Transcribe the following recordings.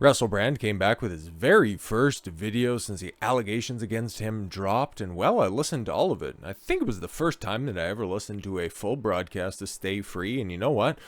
Russell Brand came back with his very first video since the allegations against him dropped, and well, I listened to all of it. I think it was the first time that I ever listened to a full broadcast to Stay Free, and you know what?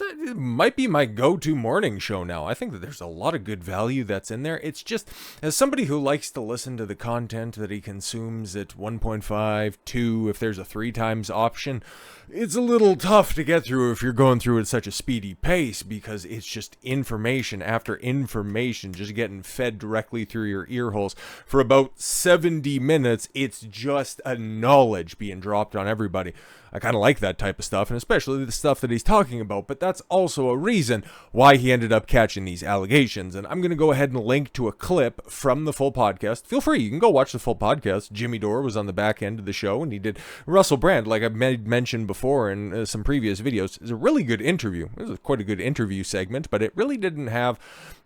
It might be my go-to morning show now. I think that there's a lot of good value that's in there. It's just, as somebody who likes to listen to the content that he consumes at 1.5, 2, if there's a 3 times option, it's a little tough to get through if you're going through at such a speedy pace, because it's just information after information just getting fed directly through your ear holes. For about 70 minutes, it's just a knowledge being dropped on everybody. I kind of like that type of stuff, and especially the stuff that he's talking about, but that's also a reason why he ended up catching these allegations. And I'm going to go ahead and link to a clip from the full podcast. Feel free, you can go watch the full podcast. Jimmy Dore was on the back end of the show, and he did Russell Brand, like I mentioned before in some previous videos. It's a really good interview. It was quite a good interview segment, but it really didn't have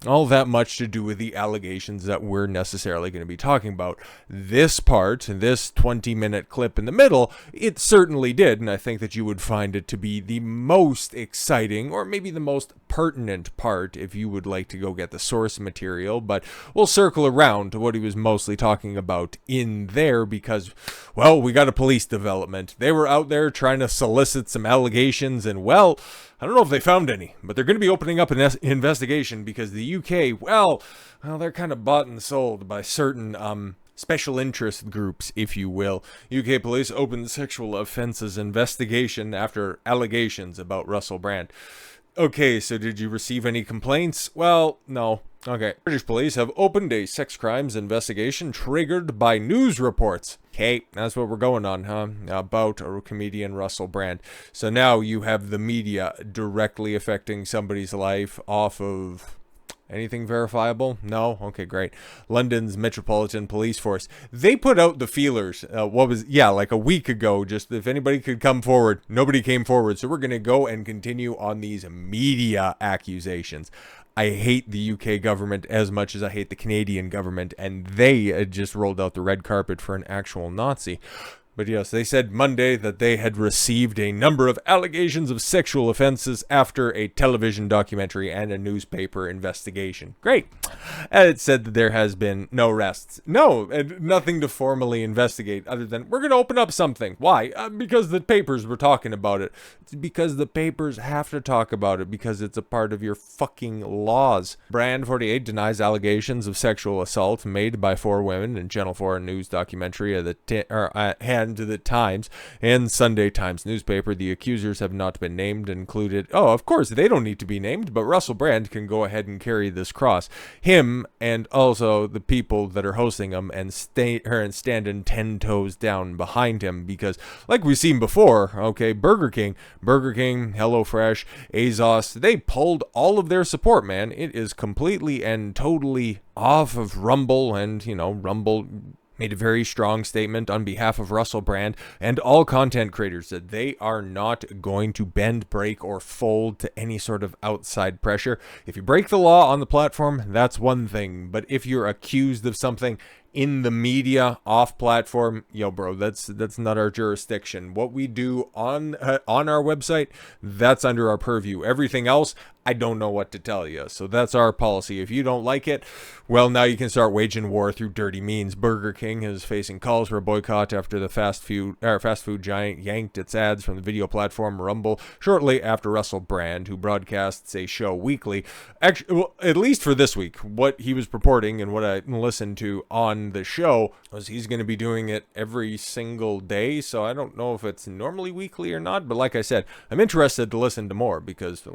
all that much to do with the allegations that we're necessarily going to be talking about. This part, this 20-minute clip in the middle, it certainly did. And I think that you would find it to be the most exciting, or maybe the most pertinent part, if you would like to go get the source material. But we'll circle around to what he was mostly talking about in there, because, well, we got a police development. They were out there trying to solicit some allegations, and, well, I don't know if they found any, but they're going to be opening up an investigation, because the UK, well, they're kind of bought and sold by certain special interest groups, if you will. UK police opened sexual offences investigation after allegations about Russell Brand. Okay, so did you receive any complaints? Well, no. Okay. British police have opened a sex crimes investigation triggered by news reports. Okay, that's what we're going on, huh? About comedian Russell Brand. So now you have the media directly affecting somebody's life off of anything verifiable? No? Okay, great. London's Metropolitan Police Force. They put out the feelers, like a week ago, just if anybody could come forward. Nobody came forward, so we're going to go and continue on these media accusations. I hate the UK government as much as I hate the Canadian government, and they just rolled out the red carpet for an actual Nazi. But yes, they said Monday that they had received a number of allegations of sexual offenses after a television documentary and a newspaper investigation. Great. And it said that there has been no arrests. No, and nothing to formally investigate other than we're going to open up something. Why? Because the papers were talking about it. It's because the papers have to talk about it, because it's a part of your fucking laws. Brand 48 denies allegations of sexual assault made by 4 women in Channel 4 news documentary at to the Times and Sunday Times newspaper. The accusers have not been named, included. Oh, of course, they don't need to be named, but Russell Brand can go ahead and carry this cross. Him and also the people that are hosting him and standing 10 toes down behind him, because like we've seen before, okay, Burger King, HelloFresh, Azos, they pulled all of their support, man. It is completely and totally off of Rumble, and, Rumble made a very strong statement on behalf of Russell Brand and all content creators that they are not going to bend, break, or fold to any sort of outside pressure. If you break the law on the platform, that's one thing. But if you're accused of something in the media, off platform, bro, that's not our jurisdiction. What we do on our website, that's under our purview. Everything else, I don't know what to tell you. So that's our policy. If you don't like it, well, now you can start waging war through dirty means. Burger King is facing calls for a boycott after the fast food giant yanked its ads from the video platform Rumble shortly after Russell Brand, who broadcasts a show weekly, at least for this week, what he was purporting and what I listened to on the show was he's going to be doing it every single day. So I don't know if it's normally weekly or not, but like I said, I'm interested to listen to more, because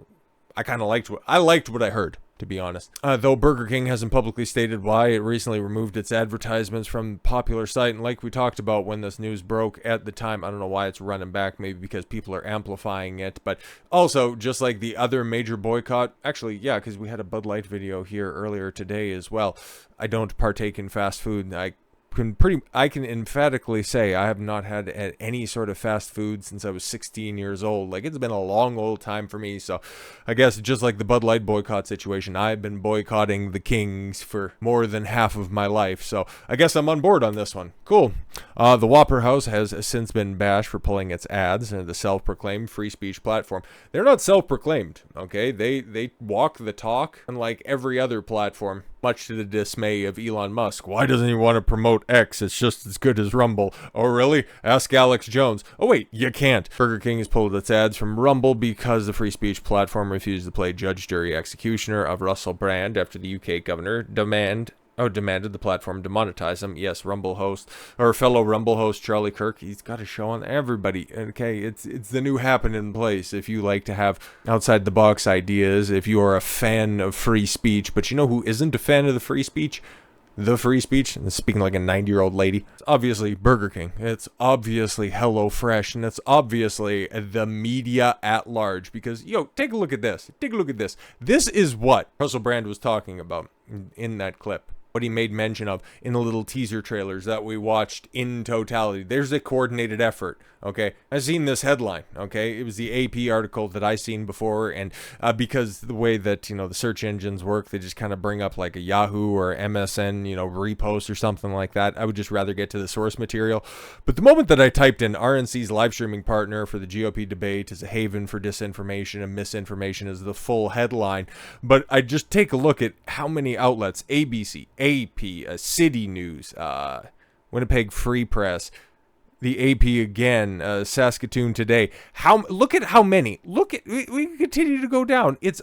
I kind of liked what I heard, to be honest. Though Burger King hasn't publicly stated why, it recently removed its advertisements from the popular site. And like we talked about when this news broke at the time, I don't know why it's running back, maybe because people are amplifying it. But also, just like the other major boycott, actually, yeah, because we had a Bud Light video here earlier today as well. I don't partake in fast food. I I can emphatically say I have not had any sort of fast food since I was 16 years old. Like, it's been a long old time for me. So I guess just like the Bud Light boycott situation, I've been boycotting the Kings for more than half of my life. So I guess I'm on board on this one. Cool. The Whopper House has since been bashed for pulling its ads into the self-proclaimed free speech platform. They're not self-proclaimed, okay? They walk the talk, unlike every other platform, much to the dismay of Elon Musk. Why doesn't he want to promote X? It's just as good as Rumble. Oh, really? Ask Alex Jones. Oh, wait, you can't. Burger King has pulled its ads from Rumble because the free speech platform refused to play judge, jury, executioner of Russell Brand after the UK governor demanded the platform demonetize him. Yes, fellow Rumble host Charlie Kirk, he's got a show on everybody. Okay, it's the new happening place if you like to have outside the box ideas, if you are a fan of free speech. But you know who isn't a fan of the free speech? The free speech, and speaking like a 90-year-old lady, it's obviously Burger King. It's obviously HelloFresh, and it's obviously the media at large. Because, take a look at this. Take a look at this. This is what Russell Brand was talking about in that clip. What he made mention of in the little teaser trailers that we watched in totality. There's a coordinated effort, okay? I've seen this headline, okay? It was the AP article that I seen before, and because the way that, the search engines work, they just kind of bring up like a Yahoo or MSN, repost or something like that. I would just rather get to the source material. But the moment that I typed in RNC's live streaming partner for the GOP debate is a haven for disinformation and misinformation is the full headline. But I just take a look at how many outlets, ABC, AP, City News, Winnipeg Free Press, the AP again, Saskatoon Today. Look at how many. We continue to go down. It's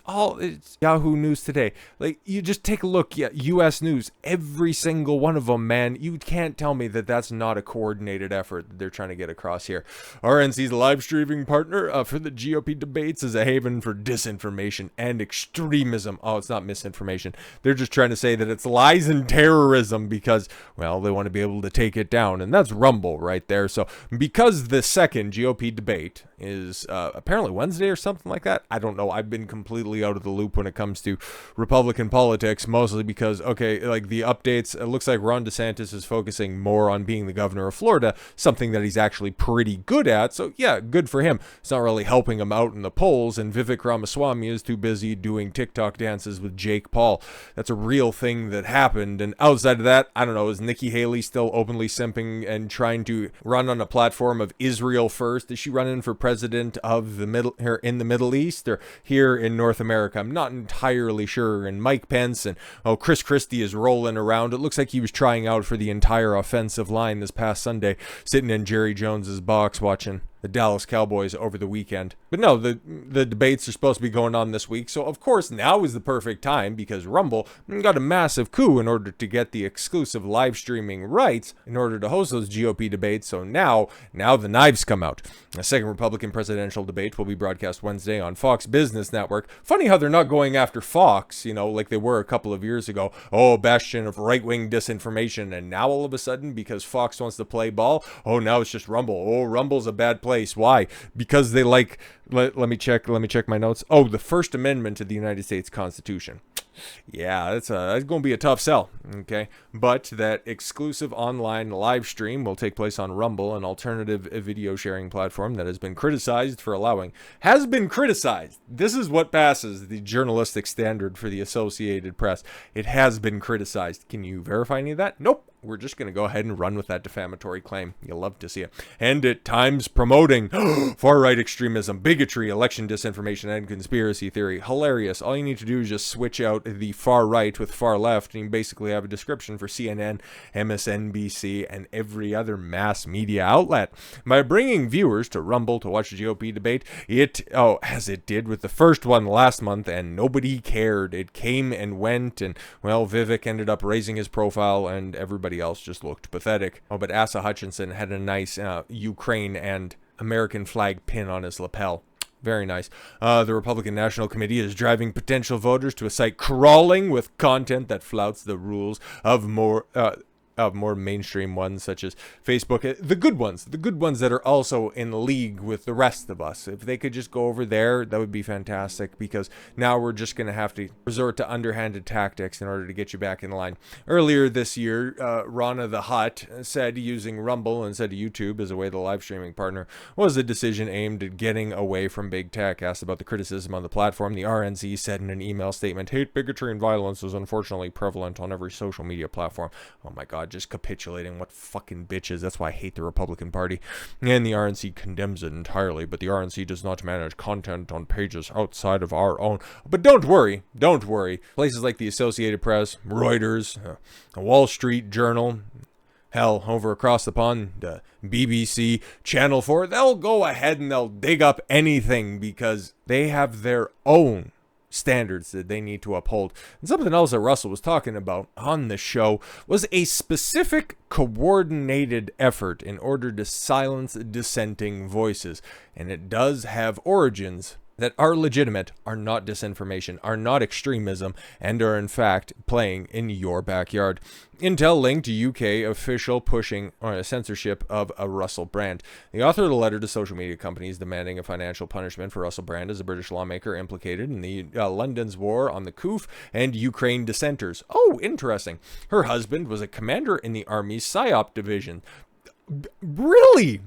Yahoo News Today. Like, you just take a look. Yeah, U.S. News. Every single one of them, man. You can't tell me that that's not a coordinated effort that they're trying to get across here. RNC's live streaming partner for the GOP debates is a haven for disinformation and extremism. Oh, it's not misinformation. They're just trying to say that it's lies and terrorism because, well, they want to be able to take it down. And that's Rumble right there. So because the second GOP debate is apparently Wednesday or something like that, I don't know. I've been completely out of the loop when it comes to Republican politics, mostly because, like the updates, it looks like Ron DeSantis is focusing more on being the governor of Florida, something that he's actually pretty good at. So yeah, good for him. It's not really helping him out in the polls, and Vivek Ramaswamy is too busy doing TikTok dances with Jake Paul. That's a real thing that happened. And outside of that, I don't know, is Nikki Haley still openly simping and trying to run on a platform of Israel first? Is she running for president of the Middle East or here in North America? I'm not entirely sure. And Mike Pence and Chris Christie is rolling around. It looks like he was trying out for the entire offensive line this past Sunday, sitting in Jerry Jones's box watching the Dallas Cowboys over the weekend. But no, the debates are supposed to be going on this week. So, of course, now is the perfect time because Rumble got a massive coup in order to get the exclusive live streaming rights in order to host those GOP debates. So now the knives come out. A second Republican presidential debate will be broadcast Wednesday on Fox Business Network. Funny how they're not going after Fox, like they were a couple of years ago. Oh, bastion of right-wing disinformation. And now all of a sudden, because Fox wants to play ball, now it's just Rumble. Oh, Rumble's a bad place. Why? Because they like, let me check my notes. Oh, the First Amendment to the United States Constitution. Yeah, that's going to be a tough sell, okay? But that exclusive online live stream will take place on Rumble, an alternative video sharing platform that has been criticized. This is what passes the journalistic standard for the Associated Press. It has been criticized. Can you verify any of that? Nope. We're just going to go ahead and run with that defamatory claim. You'll love to see it. And at times promoting far-right extremism, bigotry, election disinformation, and conspiracy theory. Hilarious. All you need to do is just switch out the far right with far left, and you basically have a description for CNN, MSNBC, and every other mass media outlet. By bringing viewers to Rumble to watch the GOP debate, as it did with the first one last month, and nobody cared. It came and went, and, well, Vivek ended up raising his profile, and everybody else just looked pathetic. But Asa Hutchinson had a nice Ukraine and American flag pin on his lapel. Very nice. The Republican National Committee is driving potential voters to a site crawling with content that flouts the rules of more mainstream ones such as Facebook, the good ones that are also in league with the rest of us. If they could just go over there, that would be fantastic, because now we're just going to have to resort to underhanded tactics in order to get you back in line. Earlier this year, Rana the Hutt said using Rumble instead of YouTube as a way to live streaming partner was a decision aimed at getting away from big tech. Asked about the criticism on the platform, the RNC said in an email statement, "Hate, bigotry, and violence is unfortunately prevalent on every social media platform." Oh my god, just capitulating. What fucking bitches. That's why I hate the Republican Party. And the RNC condemns it entirely, but the RNC does not manage content on pages outside of our own. But don't worry. Places like the Associated Press, Reuters, the Wall Street Journal, hell, over across the pond, the BBC, Channel 4, they'll go ahead and they'll dig up anything because they have their own standards that they need to uphold. And something else that Russell was talking about on the show was a specific coordinated effort in order to silence dissenting voices. And it does have origins that are legitimate, are not disinformation, are not extremism, and are in fact playing in your backyard. Intel linked UK official pushing censorship of a Russell Brand. The author of the letter to social media companies demanding a financial punishment for Russell Brand is a British lawmaker implicated in the London's war on the coup and Ukraine dissenters. Oh, interesting. Her husband was a commander in the Army's psyop division. Really?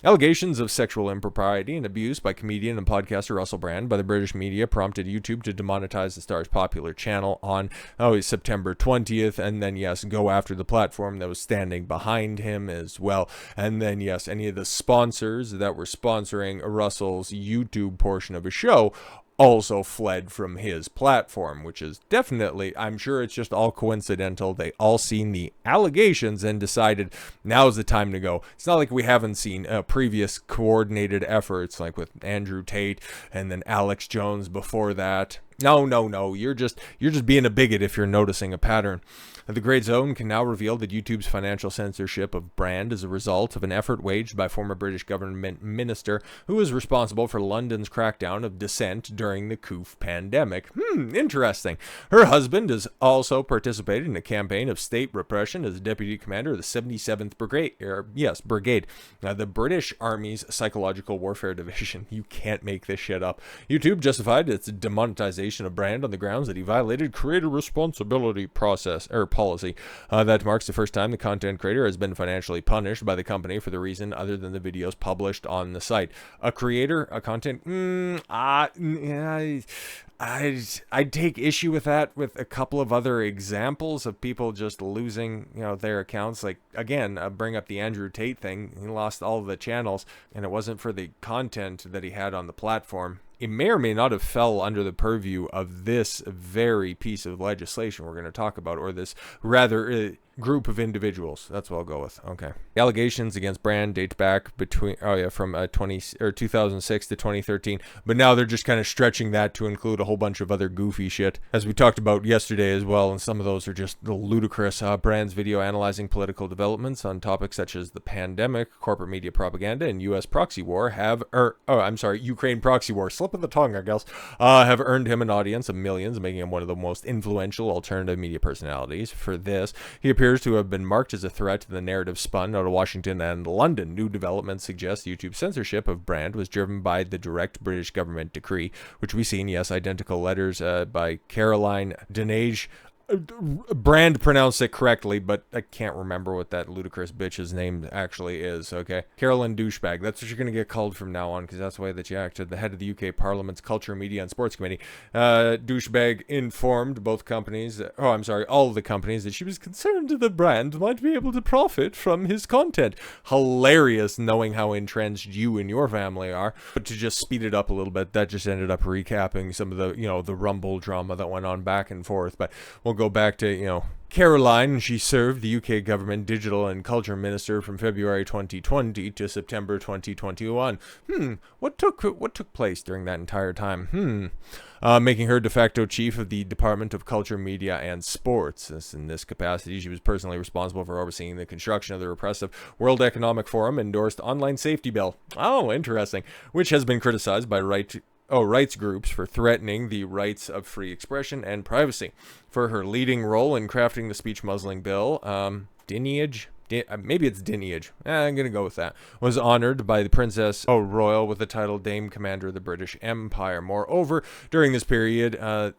Allegations of sexual impropriety and abuse by comedian and podcaster Russell Brand by the British media prompted YouTube to demonetize the star's popular channel on September 20th, and then, yes, go after the platform that was standing behind him as well. And then, yes, any of the sponsors that were sponsoring Russell's YouTube portion of his show also fled from his platform, which is definitely, I'm sure it's just all coincidental. They all seen the allegations and decided now's the time to go. It's not like we haven't seen previous coordinated efforts like with Andrew Tate and then Alex Jones before that. No. You're just being a bigot if you're noticing a pattern. The Great Zone can now reveal that YouTube's financial censorship of Brand is a result of an effort waged by former British government minister who was responsible for London's crackdown of dissent during the coup pandemic. Interesting. Her husband has also participated in a campaign of state repression as deputy commander of the 77th Brigade. The British Army's Psychological Warfare Division. You can't make this shit up. YouTube justified its demonetization of Brand on the grounds that he violated creator responsibility policy. That marks the first time the content creator has been financially punished by the company for the reason other than the videos published on the site. A creator, a content, I'd take issue with that with a couple of other examples of people just losing, their accounts. Like, again, bring up the Andrew Tate thing. He lost all of the channels, and it wasn't for the content that he had on the platform. It may or may not have fell under the purview of this very piece of legislation we're going to talk about, or this rather group of individuals. That's what I'll go with. Okay. The allegations against Brand date back from 2006 to 2013, but now they're just kind of stretching that to include a whole bunch of other goofy shit, as we talked about yesterday as well, and some of those are just ludicrous. Brand's video analyzing political developments on topics such as the pandemic, corporate media propaganda, and U.S. proxy war Ukraine proxy war, slip of the tongue, I guess, have earned him an audience of millions, making him one of the most influential alternative media personalities. For this, he appears to have been marked as a threat to the narrative spun out of Washington and London. New developments suggest YouTube's censorship of Brand was driven by the direct British government decree, which we've seen, yes, identical letters by Caroline Dinenage. Brand pronounced it correctly, but I can't remember what that ludicrous bitch's name actually is, okay? Caroline Douchebag. That's what you're going to get called from now on, because that's the way that you act. The head of the UK Parliament's Culture, Media and Sports Committee. Douchebag informed all of the companies that she was concerned the Brand might be able to profit from his content. Hilarious, knowing how entrenched you and your family are. But to just speed it up a little bit, that just ended up recapping some of the, the Rumble drama that went on back and forth. But we'll go back to, Caroline. She served the UK government digital and culture minister from February 2020 to September 2021. What took place during that entire time? Making her de facto chief of the Department of Culture, Media, and Sports. In this capacity, she was personally responsible for overseeing the construction of the repressive World Economic Forum endorsed online safety bill. Oh, interesting. Which has been criticized by rights groups for threatening the rights of free expression and privacy. For her leading role in crafting the speech muzzling bill, Dinenage, maybe it's Dinenage, I'm going to go with that, was honored by the Princess Royal with the title Dame Commander of the British Empire. Moreover, during this period,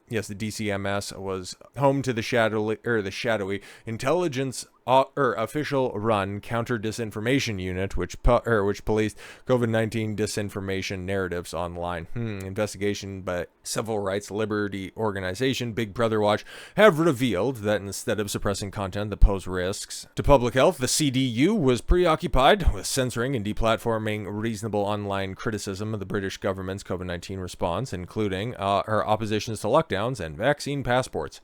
yes, the DCMS was home to the shadowy intelligence official run counter disinformation unit, which policed COVID-19 disinformation narratives online. Investigation by civil rights liberty organization Big Brother Watch have revealed that instead of suppressing content that pose risks to public health, the CDU was preoccupied with censoring and deplatforming reasonable online criticism of the British government's COVID-19 response, including her oppositions to lockdowns and vaccine passports.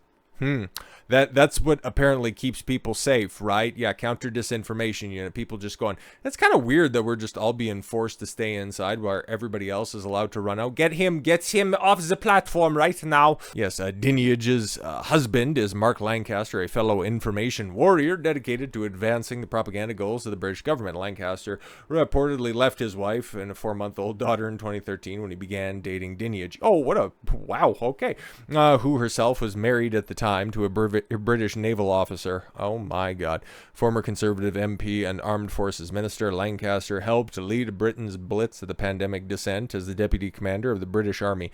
That's what apparently keeps people safe, right? Yeah, counter disinformation unit. People just going, that's kind of weird that we're just all being forced to stay inside while everybody else is allowed to run out. Gets him off the platform right now. Yes, Dinenage's husband is Mark Lancaster, a fellow information warrior dedicated to advancing the propaganda goals of the British government. Lancaster reportedly left his wife and a 4-month-old daughter in 2013 when he began dating Dinenage. Oh, wow, okay. Who herself was married at the time to a British naval officer. Oh my God. Former Conservative MP and Armed Forces Minister, Lancaster helped lead Britain's blitz of the pandemic descent as the Deputy Commander of the British Army.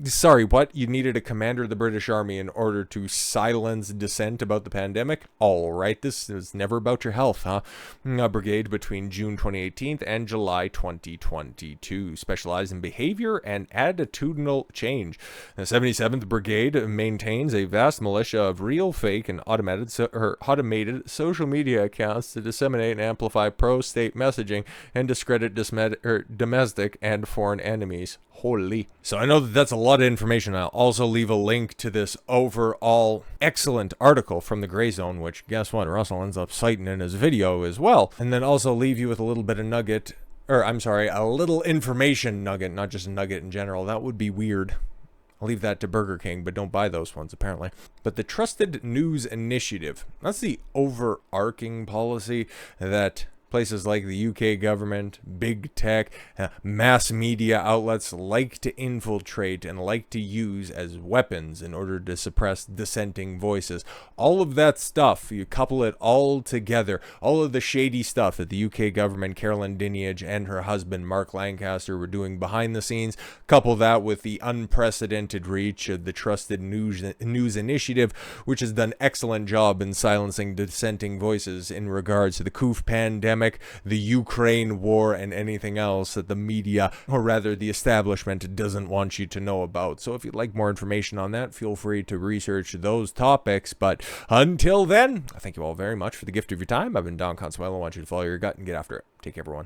Sorry, what? You needed a commander of the British Army in order to silence dissent about the pandemic? All right, this is never about your health, huh? A brigade between June 2018 and July 2022, specialized in behavior and attitudinal change. The 77th Brigade maintains a vast militia of real, fake, and automated social media accounts to disseminate and amplify pro-state messaging and discredit domestic and foreign enemies. Holy. So I know that's a lot of information. I'll also leave a link to this overall excellent article from the Gray Zone, which guess what? Russell ends up citing in his video as well. And then also leave you with a little bit of a little information nugget, not just a nugget in general. That would be weird. I'll leave that to Burger King, but don't buy those ones, apparently. But the Trusted News Initiative, that's the overarching policy that places like the UK government, big tech, mass media outlets like to infiltrate and like to use as weapons in order to suppress dissenting voices. All of that stuff, you couple it all together, all of the shady stuff that the UK government, Caroline Dinenage, and her husband, Mark Lancaster, were doing behind the scenes, couple that with the unprecedented reach of the Trusted News Initiative, which has done an excellent job in silencing dissenting voices in regards to the COVID pandemic, the Ukraine war, and anything else that the media, or rather the establishment, doesn't want you to know about. So if you'd like more information on that, feel free to research those topics. But until then, I thank you all very much for the gift of your time. I've been Don Consuelo. I want you to follow your gut and get after it. Take care, everyone.